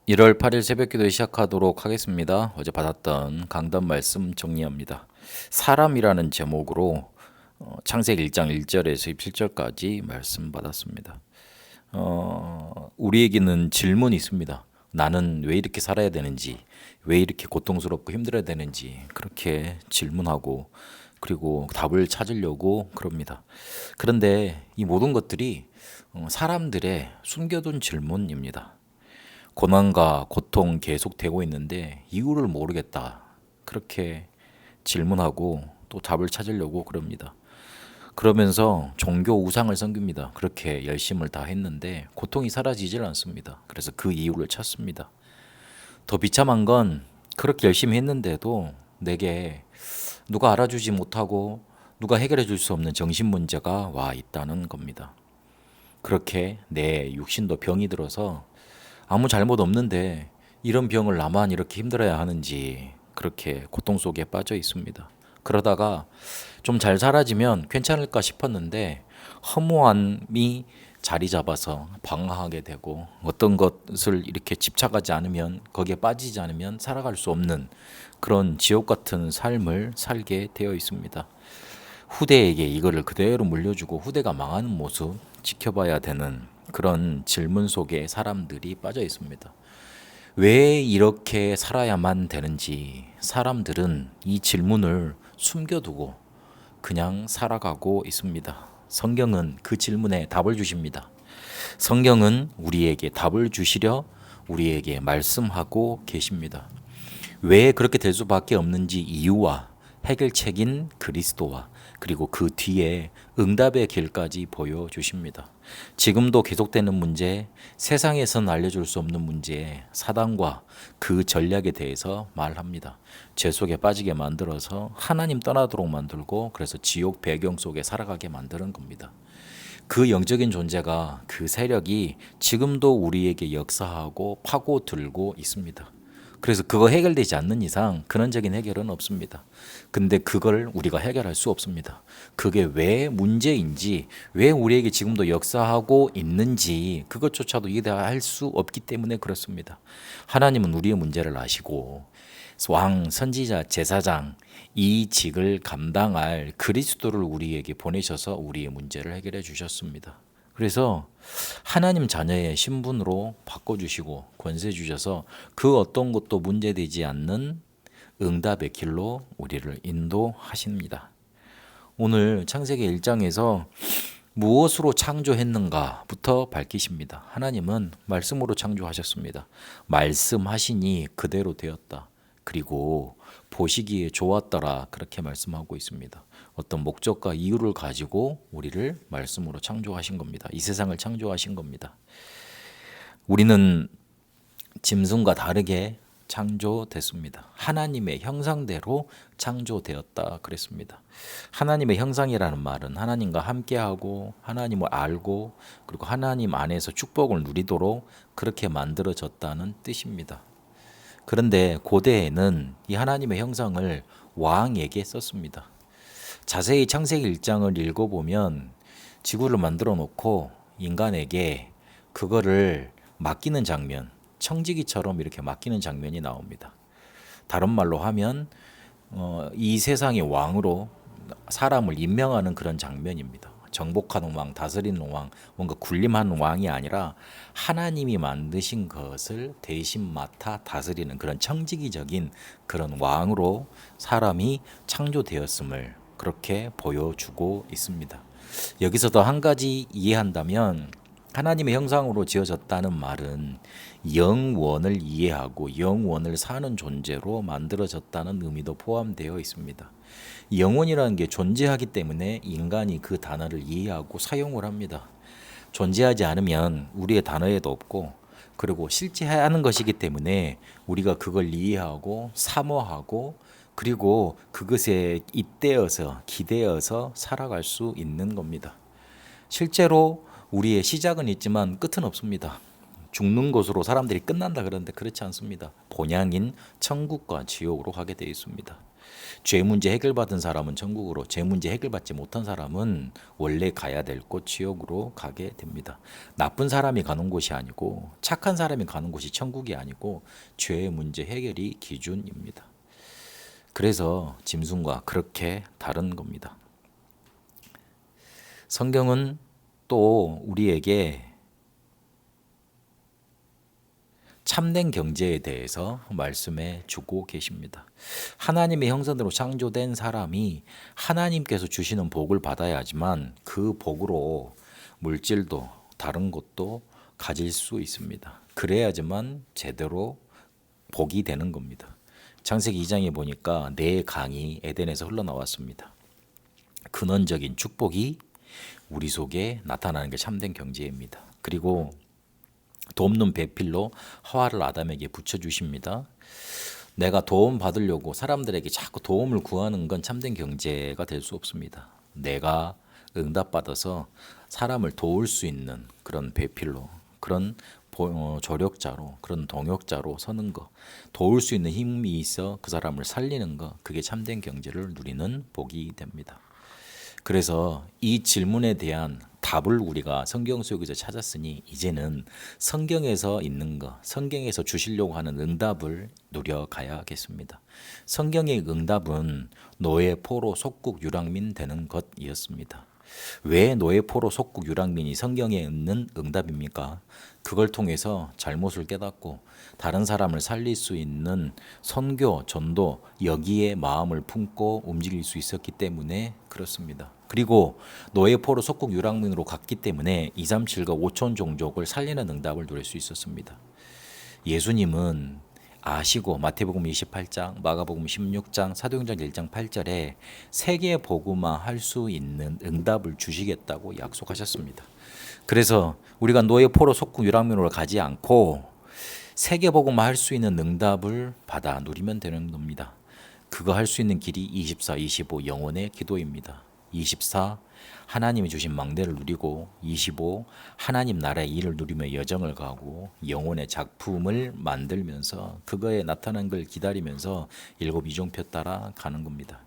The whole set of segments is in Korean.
1월 8일 새벽기도 시작하도록 하겠습니다. 어제 받았던 강단 말씀 정리합니다. 사람이라는 제목으로 창세기 1장 1절에서 17절까지 말씀 받았습니다. 우리에게는 질문이 있습니다. 나는 왜 이렇게 살아야 되는지, 왜 이렇게 고통스럽고 힘들어야 되는지 그렇게 질문하고 그리고 답을 찾으려고 그럽니다. 그런데 이 모든 것들이 사람들의 숨겨둔 질문입니다. 고난과 고통 계속되고 있는데 이유를 모르겠다. 그렇게 질문하고 또 답을 찾으려고 그럽니다. 그러면서 종교 우상을 섬깁니다. 그렇게 열심을 다 했는데 고통이 사라지질 않습니다. 그래서 그 이유를 찾습니다. 더 비참한 건 그렇게 열심히 했는데도 내게 누가 알아주지 못하고 누가 해결해 줄 수 없는 정신 문제가 와 있다는 겁니다. 그렇게 내 육신도 병이 들어서 아무 잘못 없는데 이런 병을 나만 이렇게 힘들어야 하는지 그렇게 고통 속에 빠져 있습니다. 그러다가 좀 잘 사라지면 괜찮을까 싶었는데 허무함이 자리 잡아서 방황하게 되고 어떤 것을 이렇게 집착하지 않으면 거기에 빠지지 않으면 살아갈 수 없는 그런 지옥 같은 삶을 살게 되어 있습니다. 후대에게 이거를 그대로 물려주고 후대가 망하는 모습 지켜봐야 되는 그런 질문 속에 사람들이 빠져 있습니다. 왜 이렇게 살아야만 되는지 사람들은 이 질문을 숨겨두고 그냥 살아가고 있습니다. 성경은 그 질문에 답을 주십니다. 성경은 우리에게 답을 주시려 우리에게 말씀하고 계십니다. 왜 그렇게 될 수밖에 없는지 이유와 해결책인 그리스도와 그리고 그 뒤에 응답의 길까지 보여주십니다. 지금도 계속되는 문제, 세상에선 알려줄 수 없는 문제, 사단과 그 전략에 대해서 말합니다. 죄 속에 빠지게 만들어서 하나님 떠나도록 만들고 그래서 지옥 배경 속에 살아가게 만드는 겁니다. 그 영적인 존재가 그 세력이 지금도 우리에게 역사하고 파고들고 있습니다. 그래서 그거 해결되지 않는 이상 근원적인 해결은 없습니다. 근데 그걸 우리가 해결할 수 없습니다. 그게 왜 문제인지, 왜 우리에게 지금도 역사하고 있는지 그것조차도 이해할 수 없기 때문에 그렇습니다. 하나님은 우리의 문제를 아시고 왕, 선지자, 제사장 이 직을 감당할 그리스도를 우리에게 보내셔서 우리의 문제를 해결해 주셨습니다. 그래서 하나님 자녀의 신분으로 바꿔주시고 권세 주셔서 그 어떤 것도 문제되지 않는 응답의 길로 우리를 인도하십니다. 오늘 창세기 1장에서 무엇으로 창조했는가부터 밝히십니다. 하나님은 말씀으로 창조하셨습니다. 말씀하시니 그대로 되었다. 그리고 보시기에 좋았더라 그렇게 말씀하고 있습니다. 어떤 목적과 이유를 가지고 우리를 말씀으로 창조하신 겁니다. 이 세상을 창조하신 겁니다. 우리는 짐승과 다르게 창조됐습니다. 하나님의 형상대로 창조되었다 그랬습니다. 하나님의 형상이라는 말은 하나님과 함께하고 하나님을 알고 그리고 하나님 안에서 축복을 누리도록 그렇게 만들어졌다는 뜻입니다. 그런데 고대에는 이 하나님의 형상을 왕에게 썼습니다. 자세히 창세기 1장을 읽어보면 지구를 만들어 놓고 인간에게 그거를 맡기는 장면, 청지기처럼 이렇게 맡기는 장면이 나옵니다. 다른 말로 하면 이 세상의 왕으로 사람을 임명하는 그런 장면입니다. 정복하는 왕, 다스리는 왕, 뭔가 군림하는 왕이 아니라 하나님이 만드신 것을 대신 맡아 다스리는 그런 청지기적인 그런 왕으로 사람이 창조되었음을 그렇게 보여주고 있습니다. 여기서도 한 가지 이해한다면 하나님의 형상으로 지어졌다는 말은 영원을 이해하고 영원을 사는 존재로 만들어졌다는 의미도 포함되어 있습니다. 영혼이라는 게 존재하기 때문에 인간이 그 단어를 이해하고 사용을 합니다. 존재하지 않으면 우리의 단어에도 없고 그리고 실제 하는 것이기 때문에 우리가 그걸 이해하고 사모하고 그리고 그것에 잇대어서 기대어서 살아갈 수 있는 겁니다. 실제로 우리의 시작은 있지만 끝은 없습니다. 죽는 것으로 사람들이 끝난다 그러는데 그렇지 않습니다. 본향인 천국과 지옥으로 가게 되어 있습니다. 죄 문제 해결받은 사람은 천국으로, 죄 문제 해결받지 못한 사람은 원래 가야 될 곳 지옥으로 가게 됩니다. 나쁜 사람이 가는 곳이 아니고 착한 사람이 가는 곳이 천국이 아니고 죄의 문제 해결이 기준입니다. 그래서 짐승과 그렇게 다른 겁니다. 성경은 또 우리에게 참된 경제에 대해서 말씀해 주고 계십니다. 하나님의 형상대로 창조된 사람이 하나님께서 주시는 복을 받아야 하지만 그 복으로 물질도 다른 것도 가질 수 있습니다. 그래야지만 제대로 복이 되는 겁니다. 창세기 2장에 보니까 네 강이 에덴에서 흘러나왔습니다. 근원적인 축복이 우리 속에 나타나는 게 참된 경제입니다. 그리고 돕는 배필로 하와를 아담에게 붙여주십니다. 내가 도움 받으려고 사람들에게 자꾸 도움을 구하는 건 참된 경제가 될 수 없습니다. 내가 응답받아서 사람을 도울 수 있는 그런 배필로, 그런 조력자로, 그런 동역자로 서는 것, 도울 수 있는 힘이 있어 그 사람을 살리는 것, 그게 참된 경제를 누리는 복이 됩니다. 그래서 이 질문에 대한 답을 우리가 성경 속에서 찾았으니 이제는 성경에서 있는 것, 성경에서 주시려고 하는 응답을 누려가야겠습니다. 성경의 응답은 노예, 포로, 속국, 유랑민 되는 것이었습니다. 왜 노예, 포로, 속국, 유랑민이 성경에 있는 응답입니까? 그걸 통해서 잘못을 깨닫고 다른 사람을 살릴 수 있는 선교, 전도, 여기에 마음을 품고 움직일 수 있었기 때문에 그렇습니다. 그리고 노예, 포로, 속국, 유랑민으로 갔기 때문에 237과 5천 종족을 살리는 응답을 누릴 수 있었습니다. 예수님은 아시고 마태복음 28장, 마가복음 16장, 사도행전 1장 8절에 세계 복음화 할 수 있는 응답을 주시겠다고 약속하셨습니다. 그래서 우리가 노예, 포로, 속국, 유랑민으로 가지 않고 세계 복음화 할 수 있는 응답을 받아 누리면 되는 겁니다. 그거 할 수 있는 길이 24, 25 영혼의 기도입니다. 24 하나님이 주신 망대를 누리고 25 하나님 나라의 일을 누리며 여정을 가고 영혼의 작품을 만들면서 그거에 나타난 걸 기다리면서 일곱 이종표 따라 가는 겁니다.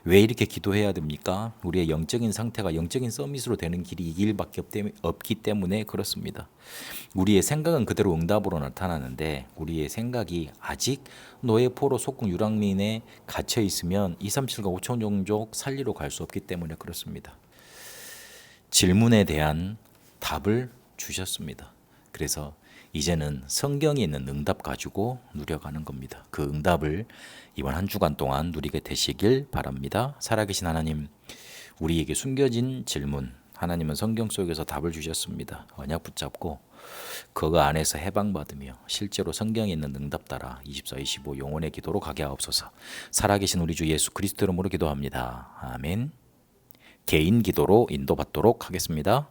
왜 이렇게 기도해야 됩니까? 우리의 영적인 상태가 영적인 서밋으로 되는 길이 이 길밖에 없기 때문에 그렇습니다. 우리의 생각은 그대로 응답으로 나타나는데 우리의 생각이 아직 노예, 포로, 속국, 유랑민에 갇혀 있으면 237과 5천 종족 살리러 갈 수 없기 때문에 그렇습니다. 질문에 대한 답을 주셨습니다. 그래서 이제는 성경에 있는 응답 가지고 누려가는 겁니다. 그 응답을 이번 한 주간 동안 누리게 되시길 바랍니다. 살아계신 하나님, 우리에게 숨겨진 질문, 하나님은 성경 속에서 답을 주셨습니다. 언약 붙잡고 그거 안에서 해방받으며 실제로 성경에 있는 응답 따라 24, 25 영혼의 기도로 가게 하옵소서. 살아계신 우리 주 예수 그리스도 이름으로 기도합니다. 아멘. 개인 기도로 인도받도록 하겠습니다.